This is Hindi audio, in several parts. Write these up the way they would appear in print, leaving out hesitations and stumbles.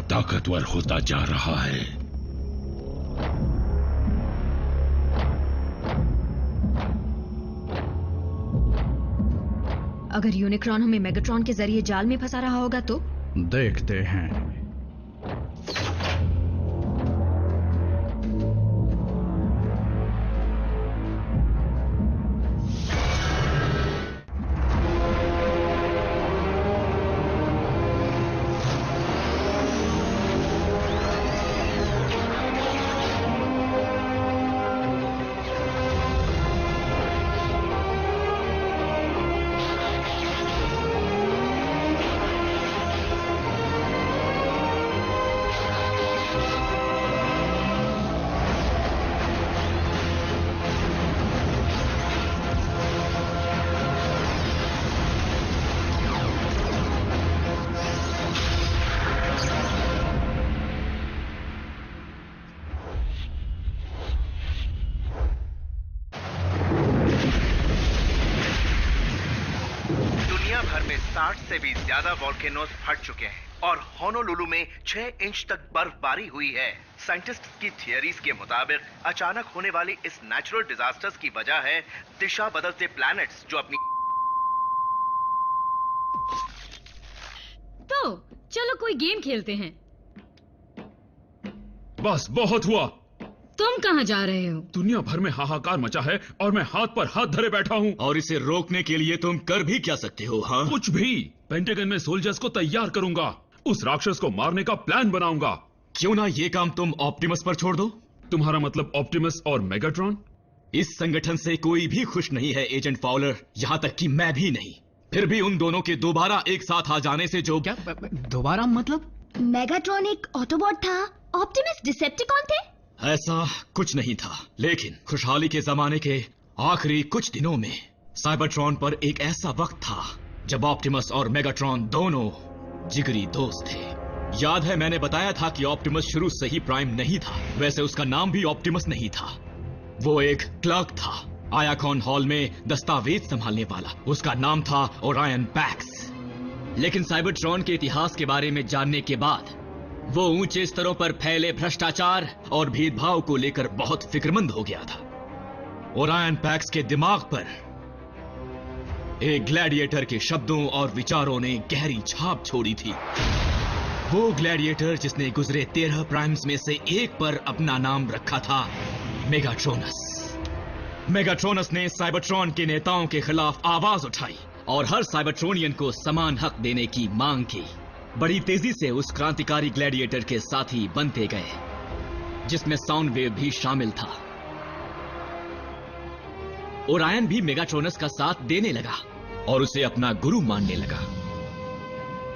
ताकतवर होता जा रहा है। अगर यूनिक्रॉन हमें मेगाट्रॉन के जरिए जाल में फंसा रहा होगा तो देखते हैं। से भी ज्यादा वॉल्केनोज फट चुके हैं और होनोलुलु में 6 इंच तक बर्फबारी हुई है। साइंटिस्ट की थियरीज के मुताबिक अचानक होने वाली इस नेचुरल डिजास्टर्स की वजह है दिशा बदलते प्लैनेट्स जो अपनी। तो चलो कोई गेम खेलते हैं। बस बहुत हुआ। तुम कहां जा रहे हो? दुनिया भर में हाहाकार मचा है और मैं हाथ पर हाथ धरे बैठा हूँ। और इसे रोकने के लिए तुम कर भी क्या सकते हो? हाँ, कुछ भी। पेंटागन में सोल्जर्स को तैयार करूंगा, उस राक्षस को मारने का प्लान बनाऊंगा। क्यों ना ये काम तुम ऑप्टिमस पर छोड़ दो? तुम्हारा मतलब ऑप्टिमस और मेगाट्रॉन? इस संगठन से कोई भी खुश नहीं है एजेंट फाउलर, यहाँ तक कि मैं भी नहीं। फिर भी उन दोनों के दोबारा एक साथ आ जाने से जो क्या दोबारा मतलब? मेगाट्रॉन एक ऑटोबॉट था, ऑप्टिमस डिसेप्टिकॉन थे। ऐसा कुछ नहीं था, लेकिन खुशहाली के जमाने के आखिरी कुछ दिनों में साइबरट्रॉन पर एक ऐसा वक्त था जब ऑप्टिमस और मेगाट्रॉन दोनों जिगरी दोस्त थे। याद है मैंने बताया था कि ऑप्टिमस शुरू से ही प्राइम नहीं था। वैसे उसका नाम भी ऑप्टिमस नहीं था, वो एक क्लर्क था, आयाकॉन हॉल में दस्तावेज संभालने वाला। उसका नाम था ओरायन पैक्स। लेकिन साइबरट्रॉन के इतिहास के बारे में जानने के बाद वो ऊंचे स्तरों पर फैले भ्रष्टाचार और भेदभाव को लेकर बहुत फिक्रमंद हो गया था। ओरायन पैक्स के दिमाग पर एक ग्लैडिएटर के शब्दों और विचारों ने गहरी छाप छोड़ी थी। वो ग्लैडिएटर जिसने गुजरे 13 प्राइम्स में से एक पर अपना नाम रखा था मेगाट्रोनस। मेगाट्रोनस ने साइबरट्रॉन के नेताओं के खिलाफ आवाज उठाई और हर साइबरट्रोनियन को समान हक देने की मांग की। बड़ी तेजी से उस क्रांतिकारी ग्लैडिएटर के साथी बनते गए, जिसमें साउंड वेव भी शामिल था। ओरायन भी मेगाट्रोनस का साथ देने लगा और उसे अपना गुरु मानने लगा।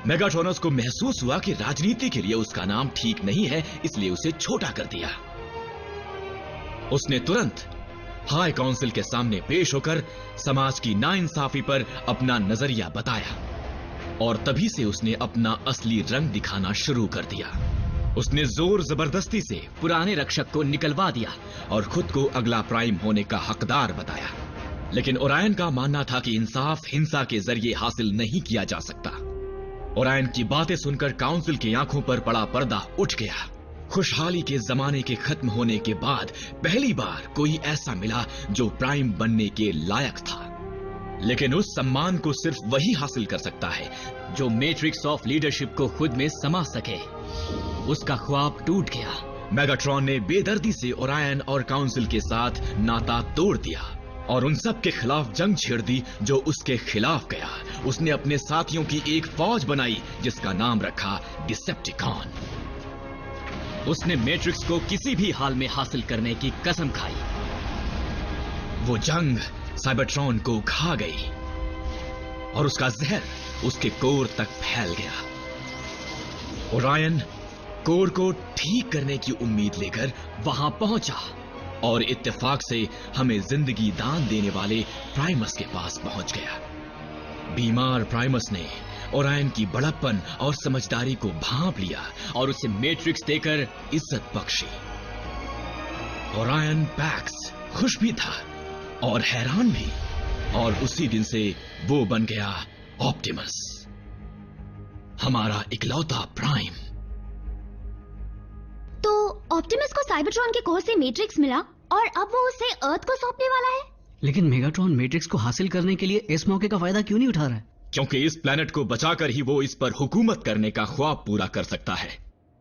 मेगाट्रोनस को महसूस हुआ कि राजनीति के लिए उसका नाम ठीक नहीं है, इसलिए उसे छोटा कर दिया। उसने तुरंत हाई काउंसिल के सामने पेश होकर समाज की नाइंसाफी पर अपना नजरिया बताया और तभी से उसने अपना असली रंग दिखाना शुरू कर दिया। उसने जोर जबरदस्ती से पुराने रक्षक को निकलवा दिया और खुद को अगला प्राइम होने का हकदार बताया। लेकिन ओरायन का मानना था कि इंसाफ हिंसा के जरिए हासिल नहीं किया जा सकता। ओरायन की बातें सुनकर काउंसिल की आंखों पर पड़ा पर्दा उठ गया। खुशहाली के जमाने के खत्म होने के बाद पहली बार कोई ऐसा मिला जो प्राइम बनने के लायक था। लेकिन उस सम्मान को सिर्फ वही हासिल कर सकता है जो मैट्रिक्स ऑफ लीडरशिप को खुद में समा सके। उसका ख्वाब टूट गया। मेगाट्रॉन ने बेदर्दी से ओरायन और काउंसिल के साथ नाता तोड़ दिया और उन सब के खिलाफ जंग छेड़ दी जो उसके खिलाफ गया। उसने अपने साथियों की एक फौज बनाई जिसका नाम रखा डिसेप्टिकॉन। उसने मैट्रिक्स को किसी भी हाल में हासिल करने की कसम खाई। वो जंग साइबरट्रॉन को खा गई और उसका जहर उसके कोर तक फैल गया। ओरायन कोर को ठीक करने की उम्मीद लेकर वहां पहुंचा और इत्तेफाक से हमें जिंदगी दान देने वाले प्राइमस के पास पहुंच गया। बीमार प्राइमस ने ओरायन की बड़प्पन और समझदारी को भांप लिया और उसे मैट्रिक्स देकर इज्जत बख्शी। ओरायन पैक्स खुश भी था और हैरान भी, और उसी दिन से वो बन गया ऑप्टिमस, हमारा इकलौता प्राइम। ऑप्टिमस को साइबरट्रॉन के कोर से मैट्रिक्स मिला और अब वो उसे अर्थ को सौंपने वाला है। लेकिन मेगाट्रॉन मैट्रिक्स को हासिल करने के लिए इस मौके का फायदा क्यों नहीं उठा रहा है? क्योंकि इस प्लेनेट को बचाकर ही वो इस पर हुकूमत करने का ख्वाब पूरा कर सकता है।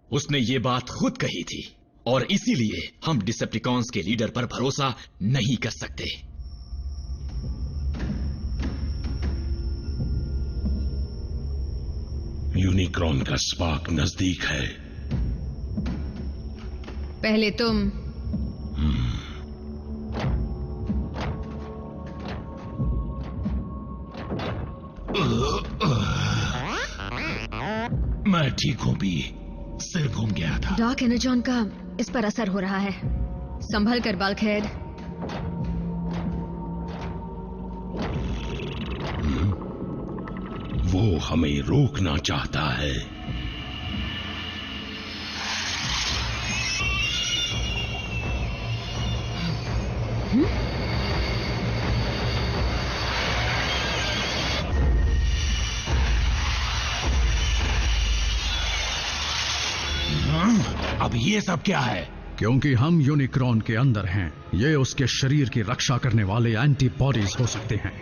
उसने ये बात खुद कही थी और इसीलिए हम डिसेप्टिकॉन्स के लीडर पर भरोसा नहीं कर सकते। यूनिक्रॉन का स्पार्क नजदीक है। पहले तुम। मैं ठीक हूं भी, सिर घूम गया था। डार्क एनर्जॉन का इस पर असर हो रहा है। संभल कर बल्कहेड। वो हमें रोकना चाहता है। अब ये सब क्या है? क्योंकि हम यूनिक्रॉन के अंदर हैं, ये उसके शरीर की रक्षा करने वाले एंटीबॉडीज हो सकते हैं।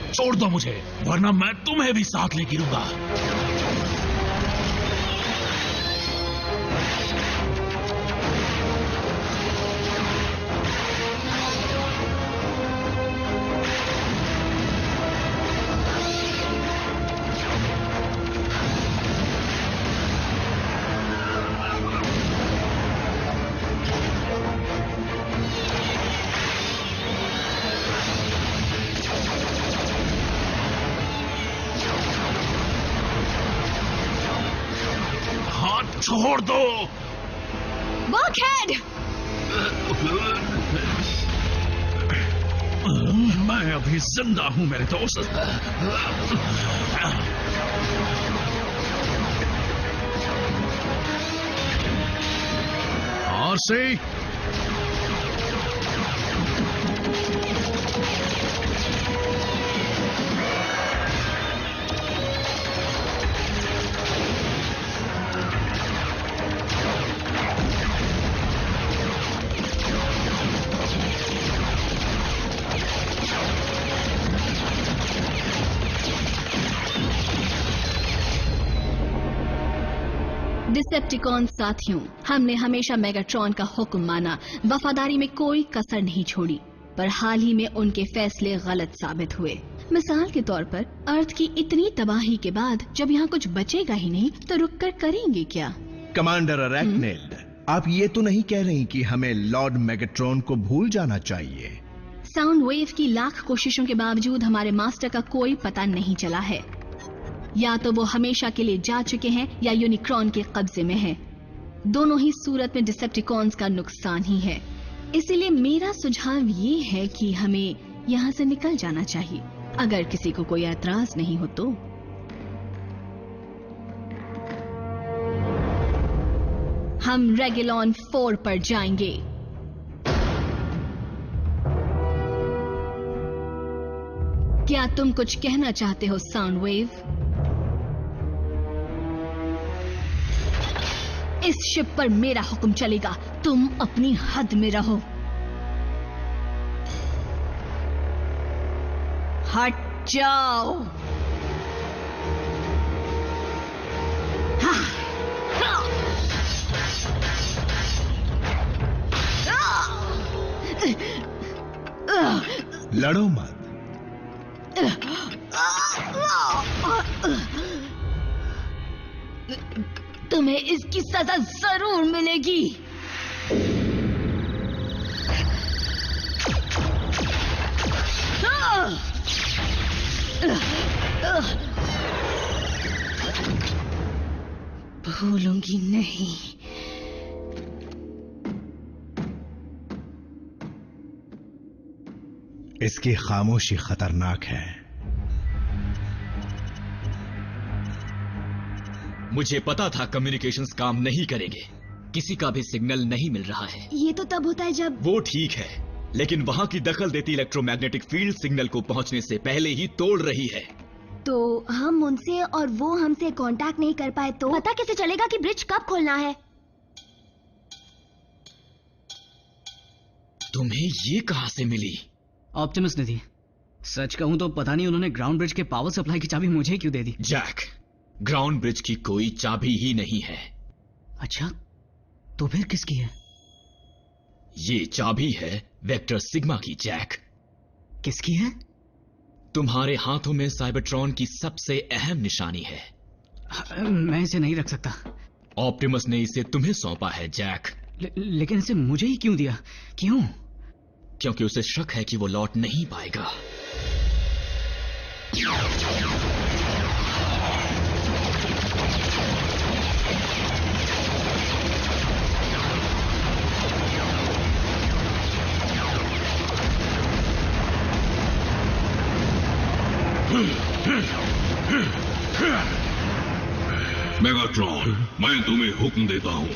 छोड़ दो मुझे, वरना मैं तुम्हें भी साथ ले गिरूंगा। छोड़ दो बल्कहेड। मैं अभी जिंदा हूं मेरे दोस्त। आरसी, डिसेप्टिकॉन साथियों, हमने हमेशा मेगाट्रॉन का हुक्म माना, वफादारी में कोई कसर नहीं छोड़ी, पर हाल ही में उनके फैसले गलत साबित हुए। मिसाल के तौर पर अर्थ की इतनी तबाही के बाद जब यहाँ कुछ बचेगा ही नहीं तो रुककर करेंगे क्या? कमांडर अरैक्निड, आप ये तो नहीं कह रही कि हमें लॉर्ड मेगाट्रॉन को भूल जाना चाहिए? साउंड वेव की लाख कोशिशों के बावजूद हमारे मास्टर का कोई पता नहीं चला है। या तो वो हमेशा के लिए जा चुके हैं या यूनिक्रॉन के कब्जे में है। दोनों ही सूरत में डिसेप्टिकॉन्स का नुकसान ही है। इसीलिए मेरा सुझाव ये है कि हमें यहाँ से निकल जाना चाहिए, अगर किसी को कोई ऐतराज नहीं हो तो। हम रेगिलॉन 4 पर जाएंगे। क्या तुम कुछ कहना चाहते हो साउंड वेव? इस शिप पर मेरा हुक्म चलेगा, तुम अपनी हद में रहो। हट जाओ। हाँ। लड़ो मत। तुम्हें इसकी सजा जरूर मिलेगी। भूलूंगी नहीं। इसकी खामोशी खतरनाक है। मुझे पता था कम्युनिकेशंस काम नहीं करेंगे। किसी का भी सिग्नल नहीं मिल रहा है। ये तो तब होता है जब... वो ठीक है, लेकिन वहां की दखल देती इलेक्ट्रोमैग्नेटिक फील्ड सिग्नल को पहुंचने से पहले ही तोड़ रही है। तो हम उनसे और वो हमसे कांटेक्ट नहीं कर पाए तो पता कैसे चलेगा कि ब्रिज कब खोलना है? तुम्हें ये कहां से मिली? ऑप्टिमस ने दी। सच कहूं तो पता नहीं उन्होंने ग्राउंड ब्रिज के पावर सप्लाई की चाबी मुझे क्यों दे दी। जैक, ग्राउंड ब्रिज की कोई चाबी ही नहीं है। अच्छा, तो फिर किसकी है? ये चाबी है वेक्टर सिग्मा की, जैक। किसकी है? तुम्हारे हाथों में साइबरट्रॉन की सबसे अहम निशानी है। मैं इसे नहीं रख सकता। ऑप्टिमस ने इसे तुम्हें सौंपा है, जैक। लेकिन इसे मुझे ही क्यों दिया? क्यों? क्योंकि उसे शक है कि वो लौट नहीं पाएगा। मेगाट्रॉन, मैं तुम्हें हुक्म देता हूं,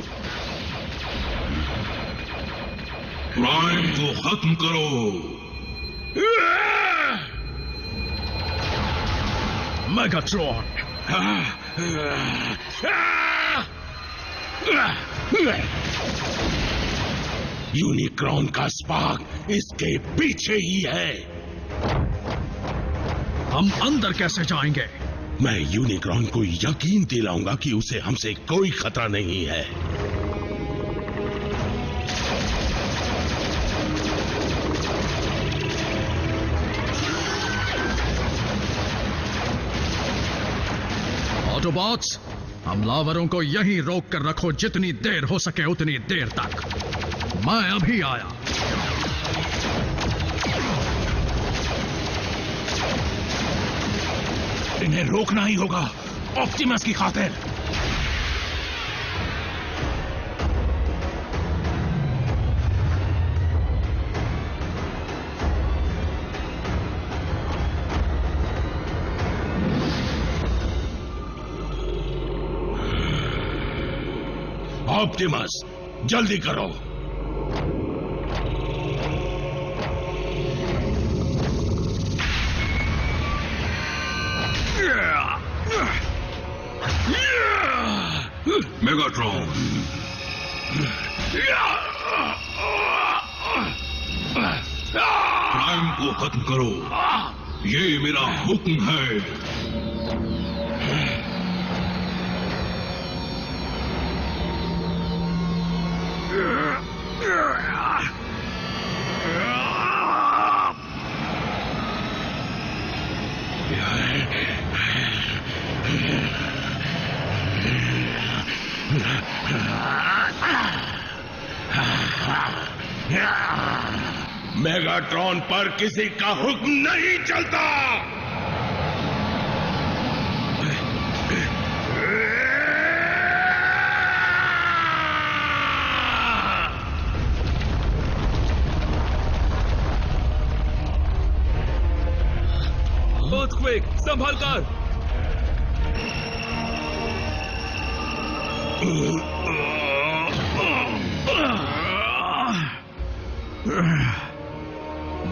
प्राइम को खत्म करो। मेगाट्रॉन, यूनिक्रॉन का स्पार्क इसके पीछे ही है। हम अंदर कैसे जाएंगे? मैं यूनिक्रॉन को यकीन दिलाऊंगा कि उसे हमसे कोई खतरा नहीं है। ऑटोबॉट्स, हमलावरों को यहीं रोक कर रखो, जितनी देर हो सके उतनी देर तक। मैं अभी आया। इन्हें रोकना ही होगा, ऑप्टिमस की खातिर। ऑप्टिमस, जल्दी करो। मेगाट्रॉन, प्राइम को खत्म करो, ये मेरा हुक्म है। मेगाट्रॉन पर किसी का हुक्म नहीं चलता। अर्थक्वेक, संभाल कर।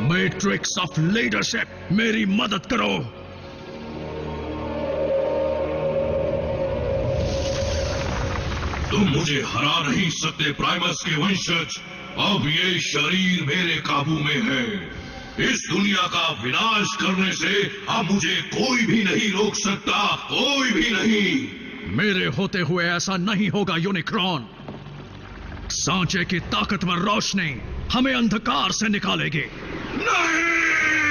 मैट्रिक्स ऑफ लीडरशिप, मेरी मदद करो। तुम मुझे हरा नहीं सकते प्राइमस के वंशज। अब ये शरीर मेरे काबू में है। इस दुनिया का विनाश करने से अब मुझे कोई भी नहीं रोक सकता, कोई भी नहीं। मेरे होते हुए ऐसा नहीं होगा यूनिक्रॉन। सांचे की ताकतवर रोशनी हमें अंधकार से निकालेगी। नहीं!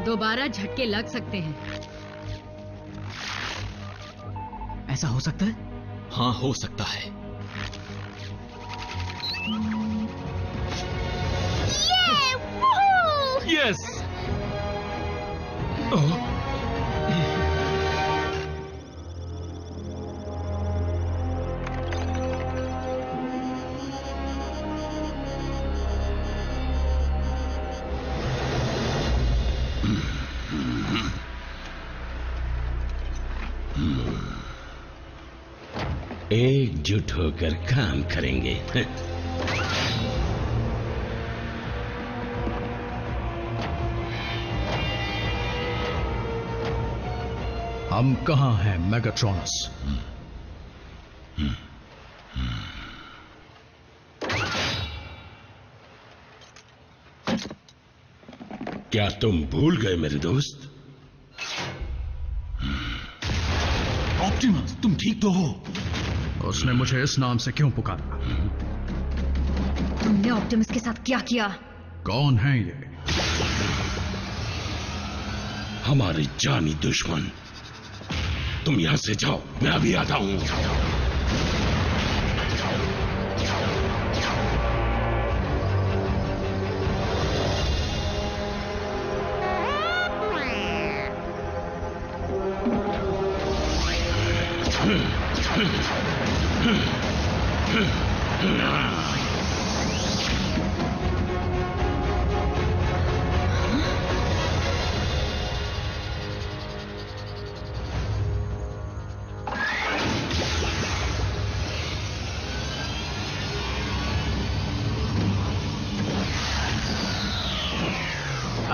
दोबारा झटके लग सकते हैं। ऐसा हो सकता है? हाँ, हो सकता है। यस। एकजुट होकर काम करेंगे। हम कहां हैं मेगाट्रॉनस? क्या तुम भूल गए मेरे दोस्त? ऑप्टिमस, तुम ठीक तो हो? उसने मुझे इस नाम से क्यों पुकारा? तुमने ऑप्टिमस के साथ क्या किया? कौन है ये? हमारे जानी दुश्मन। तुम यहां से जाओ, मैं अभी आता हूं।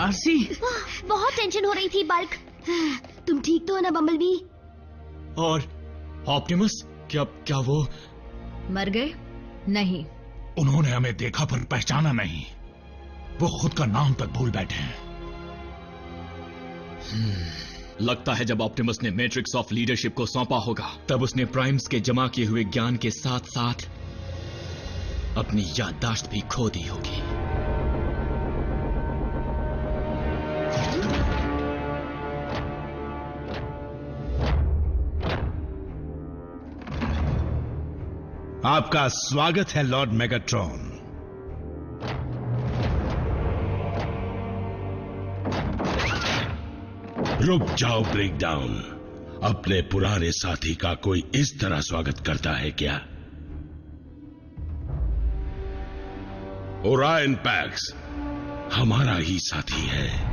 आरसी, बहुत टेंशन हो रही थी बल्क। तुम ठीक तो हो ना बम्बलबी? और ऑप्टिमस, क्या वो मर गए? नहीं, उन्होंने हमें देखा पर पहचाना नहीं। वो खुद का नाम तक भूल बैठे हैं। लगता है जब ऑप्टिमस ने मैट्रिक्स ऑफ लीडरशिप को सौंपा होगा, तब उसने प्राइम्स के जमा किए हुए ज्ञान के साथ साथ अपनी याददाश्त भी खो दी होगी। आपका स्वागत है लॉर्ड मेगाट्रॉन। रुक जाओ ब्रेकडाउन। अपने पुराने साथी का कोई इस तरह स्वागत करता है क्या? ओरायन पैक्स हमारा ही साथी है।